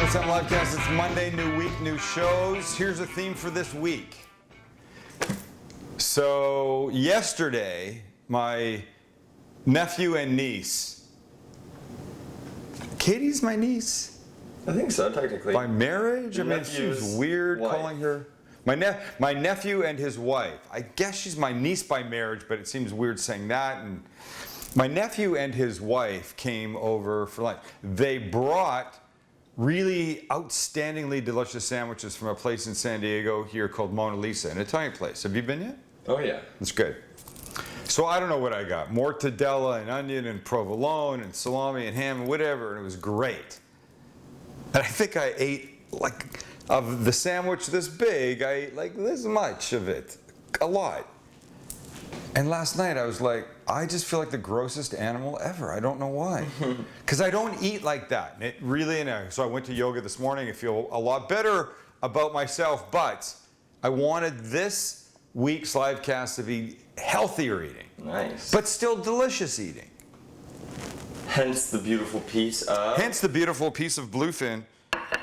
Some Livecast. It's Monday, new week, new shows. Here's a theme for this week. So yesterday, my nephew and niece. Katie's my niece? I think so, technically. By marriage? I mean, it seems weird calling her. My nephew and his wife. I guess she's my niece by marriage, but it seems weird saying that. And my nephew and his wife came over for lunch. They brought really outstandingly delicious sandwiches from a place in San Diego here called Mona Lisa, an Italian place. Have you been yet? Oh yeah. It's good. So I don't know what I got. Mortadella and onion and provolone and salami and ham and whatever, and it was great. And I think I ate, like, of the sandwich this big, I ate like this much of it. A lot. And last night I was like, I just feel like the grossest animal ever. I don't know why. Because I don't eat like that. It really, so I went to yoga this morning. I feel a lot better about myself, but I wanted this week's live cast to be healthier eating. Nice. But still delicious eating. Hence the beautiful piece of... Hence the beautiful piece of bluefin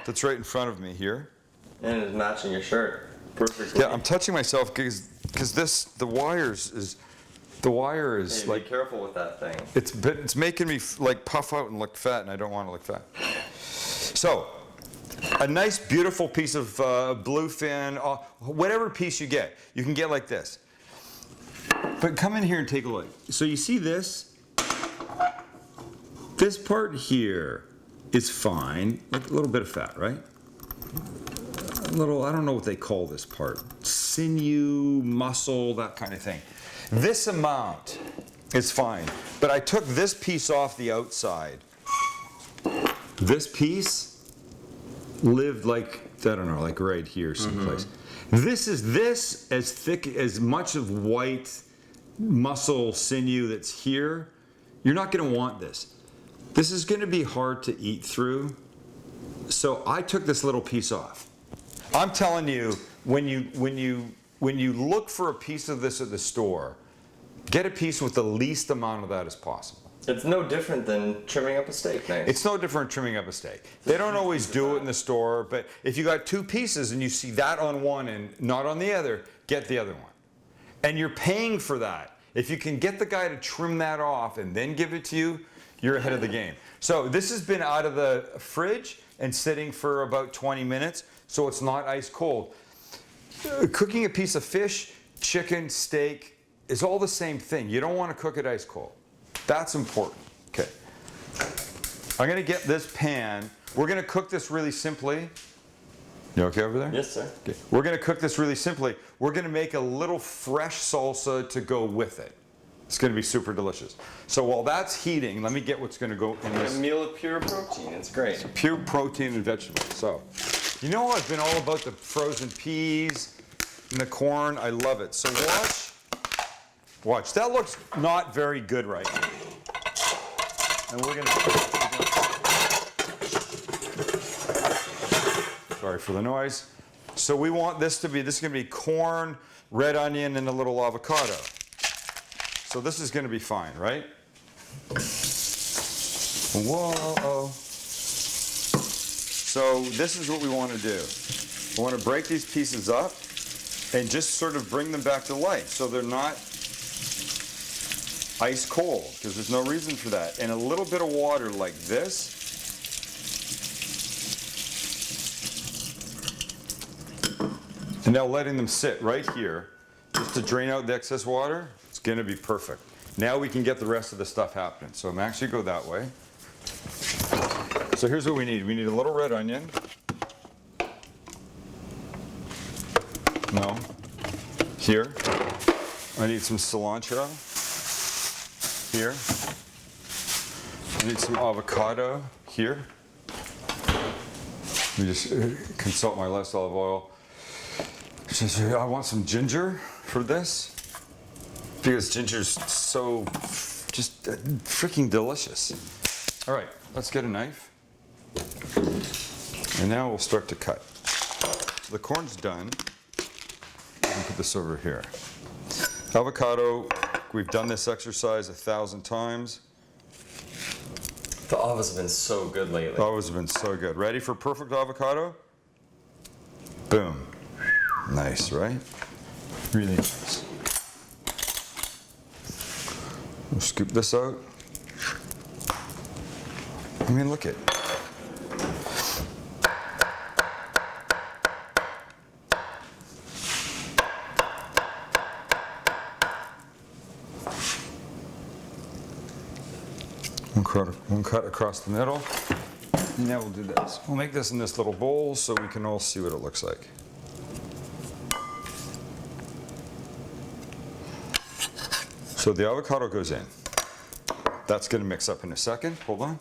that's right in front of me here. And it's matching your shirt perfectly. Yeah, I'm touching myself because the wire is hey, like... be careful with that thing. It's making me like puff out and look fat, and I don't want to look fat. So, a nice, beautiful piece of bluefin, whatever piece you get, you can get like this. But come in here and take a look. So you see this? This part here is fine, like a little bit of fat, right? A little, I don't know what they call this part. Sinew, muscle, that kind of thing. This amount is fine, but I took this piece off the outside. This piece lived like, I don't know, like right here someplace. This is as thick, as much of white muscle sinew that's here. You're not gonna want this. This is gonna be hard to eat through. So I took this little piece off. I'm telling you, when you look for a piece of this at the store, get a piece with the least amount of that as possible. It's no different than trimming up a steak. Nice. It's no different than trimming up a steak. They don't always do it in the store, but if you got two pieces and you see that on one and not on the other, get the other one. And you're paying for that. If you can get the guy to trim that off and then give it to you, you're ahead of the game. So this has been out of the fridge and sitting for about 20 minutes, so it's not ice cold. Cooking a piece of fish, chicken, steak is all the same thing. You don't want to cook it ice cold. That's important. Okay. I'm going to get this pan. We're going to cook this really simply. You okay over there? Yes, sir. Okay. We're going to cook this really simply. We're going to make a little fresh salsa to go with it. It's going to be super delicious. So while that's heating, let me get what's going to go in this. A meal of pure protein. It's great. Pure protein and vegetables. So, you know, I've been all about the frozen peas and the corn. I love it. So watch. That looks not very good right now. And we're gonna sorry for the noise. So we want this is gonna be corn, red onion, and a little avocado. So this is gonna be fine, right? Whoa. So this is what we want to do. We want to break these pieces up and just sort of bring them back to life so they're not ice cold, because there's no reason for that. And a little bit of water like this. And now letting them sit right here just to drain out the excess water. It's going to be perfect. Now we can get the rest of the stuff happening. So I'm actually go that way. So here's what we need. We need a little red onion. No. Here. I need some cilantro. Here. I need some avocado. Here. Let me just consult my less olive oil. I want some ginger for this, because ginger's so just freaking delicious. All right, let's get a knife. And now we'll start to cut. So the corn's done. We can put this over here. Avocado, we've done this exercise 1,000 times. The avos have been so good lately. The avos have been so good. Ready for perfect avocado? Boom. Nice, right? Really nice. We'll scoop this out. I mean, look at. One cut across the middle. And now we'll do this. We'll make this in this little bowl so we can all see what it looks like. So the avocado goes in. That's going to mix up in a second. Hold on.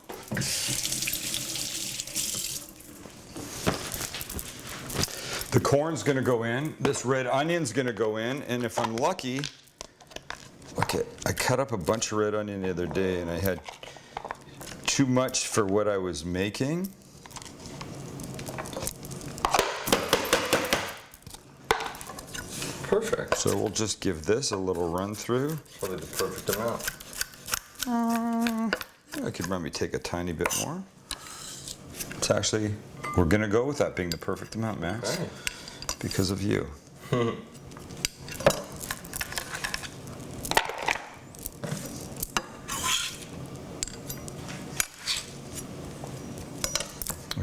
The corn's going to go in. This red onion's going to go in. And if I'm lucky, look at, I cut up a bunch of red onion the other day and I had too much for what I was making. Perfect. So we'll just give this a little run through. Probably the perfect amount. I could maybe take a tiny bit more. It's actually, we're gonna go with that being the perfect amount, Max, Okay. because of you.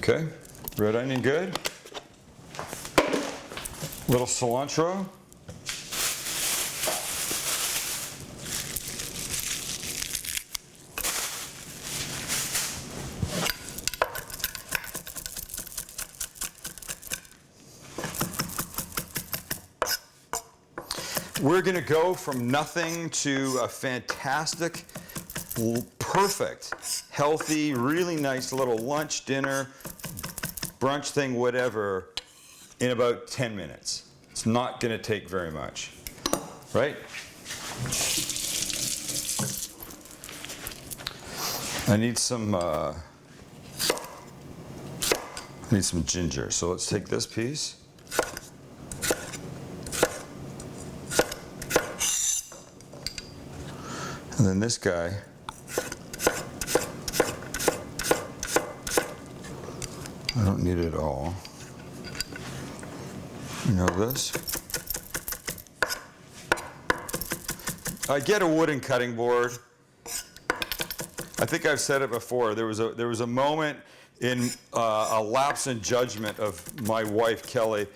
Okay, red onion good. Little cilantro. We're gonna go from nothing to a fantastic, perfect, healthy, really nice little lunch, dinner, brunch thing, whatever, in about 10 minutes. It's not gonna take very much, right? I need some ginger. So let's take this piece. And then this guy. I don't need it all. You know this? I get a wooden cutting board. I think I've said it before. There was a moment in a lapse in judgment of my wife Kelly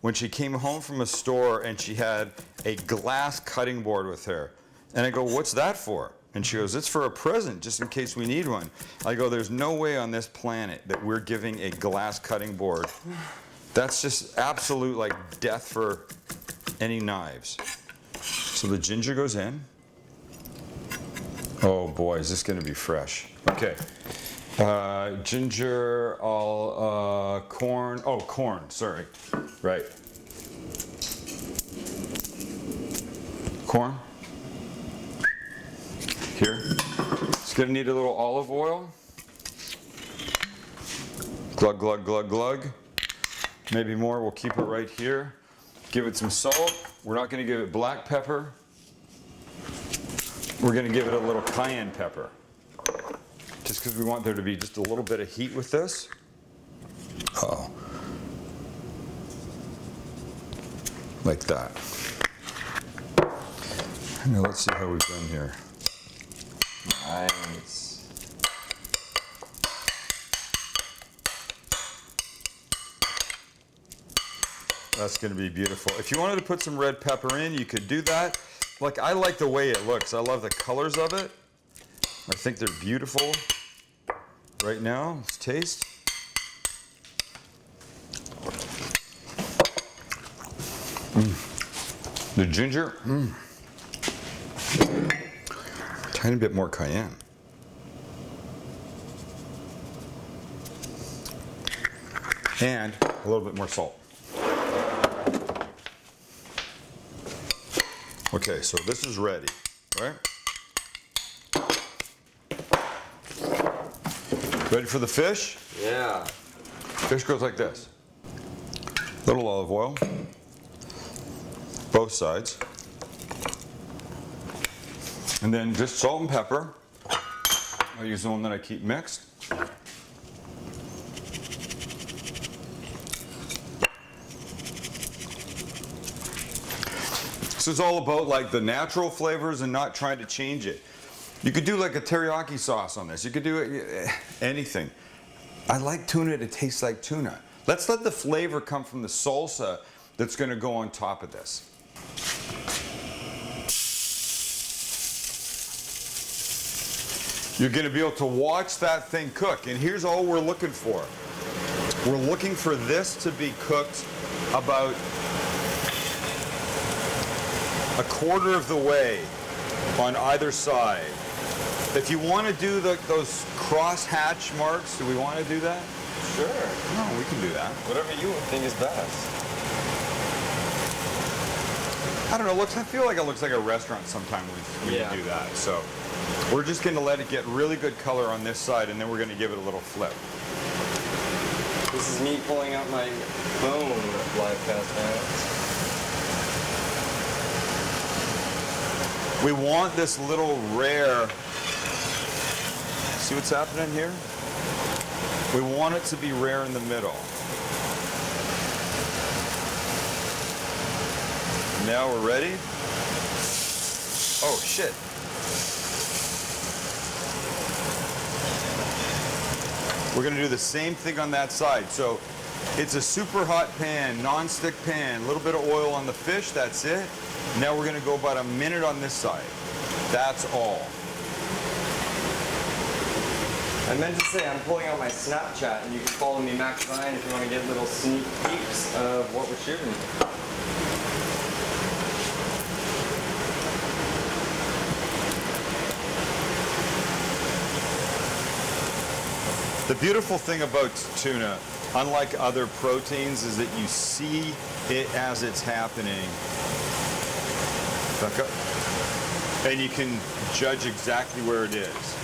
when she came home from a store and she had a glass cutting board with her. And I go, "What's that for?" And she goes, "It's for a present, just in case we need one." I go, "There's no way on this planet that we're giving a glass cutting board. That's just absolute like death for any knives." So the ginger goes in. Oh boy, is this gonna be fresh. Okay, ginger, corn, corn, sorry, right. Corn. Here. It's gonna need a little olive oil. Glug, glug, glug, glug. Maybe more, we'll keep it right here. Give it some salt. We're not gonna give it black pepper. We're gonna give it a little cayenne pepper. Just because we want there to be just a little bit of heat with this. Uh-oh. Like that. Now let's see how we've done here. Nice. That's going to be beautiful. If you wanted to put some red pepper in, you could do that. Like, I like the way it looks. I love the colors of it. I think they're beautiful right now. Let's taste. The ginger. Tiny bit more cayenne. And a little bit more salt. Okay, so this is ready, right? Ready for the fish? Yeah. Fish goes like this. Little olive oil, both sides. And then just salt and pepper. I use the one that I keep mixed. This is all about like the natural flavors and not trying to change it. You could do like a teriyaki sauce on this. You could do anything. I like tuna to taste like tuna. Let's let the flavor come from the salsa that's going to go on top of this. You're going to be able to watch that thing cook. And here's all we're looking for. We're looking for this to be cooked about a quarter of the way on either side. If you want to do those cross hatch marks, do we want to do that? Sure. No, we can do that. Whatever you think is best. I don't know, I feel like it looks like a restaurant sometime when you do that. So we're just going to let it get really good color on this side, and then we're going to give it a little flip. This is me pulling out my phone, live cast fans. We want this little rare, see what's happening here? We want it to be rare in the middle. Now we're ready. Oh shit. We're gonna do the same thing on that side. So it's a super hot pan, non-stick pan, a little bit of oil on the fish, that's it. Now we're gonna go about a minute on this side. That's all. I meant to say I'm pulling out my Snapchat, and you can follow me, Max Ryan, if you want to get little sneak peeks of what we're shooting. The beautiful thing about tuna, unlike other proteins, is that you see it as it's happening. Back up. And you can judge exactly where it is.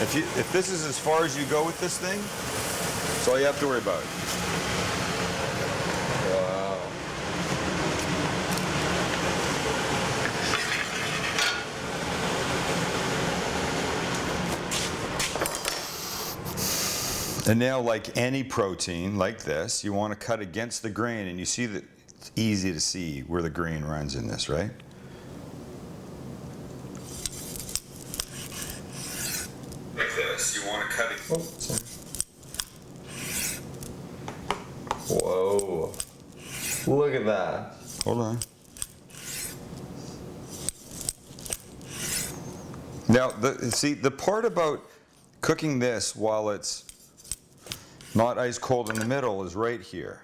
If this is as far as you go with this thing, that's all you have to worry about. Wow. And now, like any protein like this, you want to cut against the grain, and you see that it's easy to see where the grain runs in this, right? You want to cut it. Oh, sorry. Whoa. Look at that. Hold on. Now, see, the part about cooking this while it's not ice cold in the middle is right here.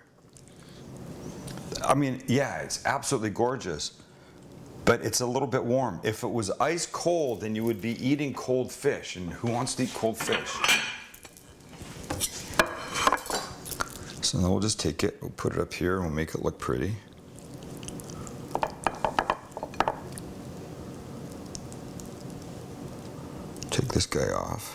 I mean, yeah, it's absolutely gorgeous, but it's a little bit warm. If it was ice cold, then you would be eating cold fish, and who wants to eat cold fish? So then we'll just take it, we'll put it up here, and we'll make it look pretty. Take this guy off.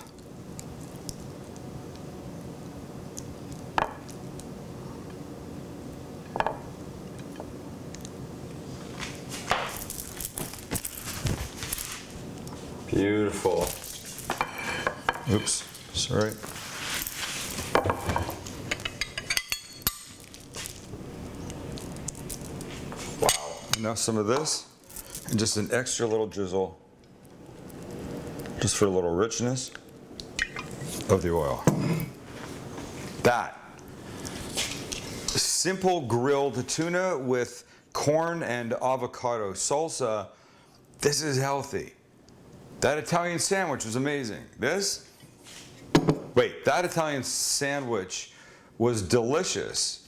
Beautiful. Oops, sorry. Wow. Now some of this, and just an extra little drizzle, just for a little richness of the oil. That simple grilled tuna with corn and avocado salsa. This is healthy. That Italian sandwich was amazing. That Italian sandwich was delicious,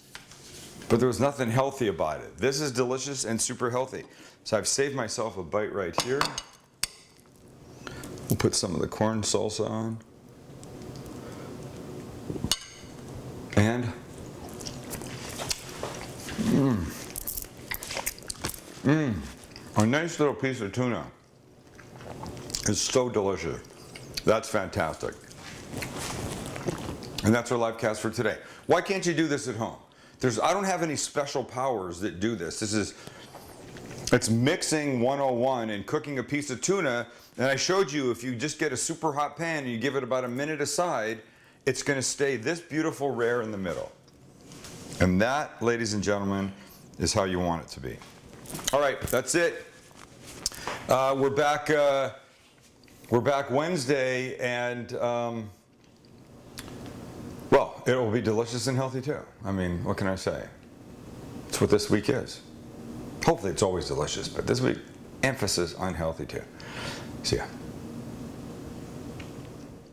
but there was nothing healthy about it. This is delicious and super healthy. So I've saved myself a bite right here. We'll put some of the corn salsa on. And a nice little piece of tuna. It's so delicious. That's fantastic. And that's our live cast for today. Why can't you do this at home? I don't have any special powers that do this. It's mixing 101 and cooking a piece of tuna. And I showed you if you just get a super hot pan and you give it about a minute aside, it's going to stay this beautiful rare in the middle. And that, ladies and gentlemen, is how you want it to be. All right, that's it. We're back Wednesday, and well, it will be delicious and healthy too. I mean, what can I say? It's what this week is. Hopefully it's always delicious, but this week, emphasis on healthy too. See ya.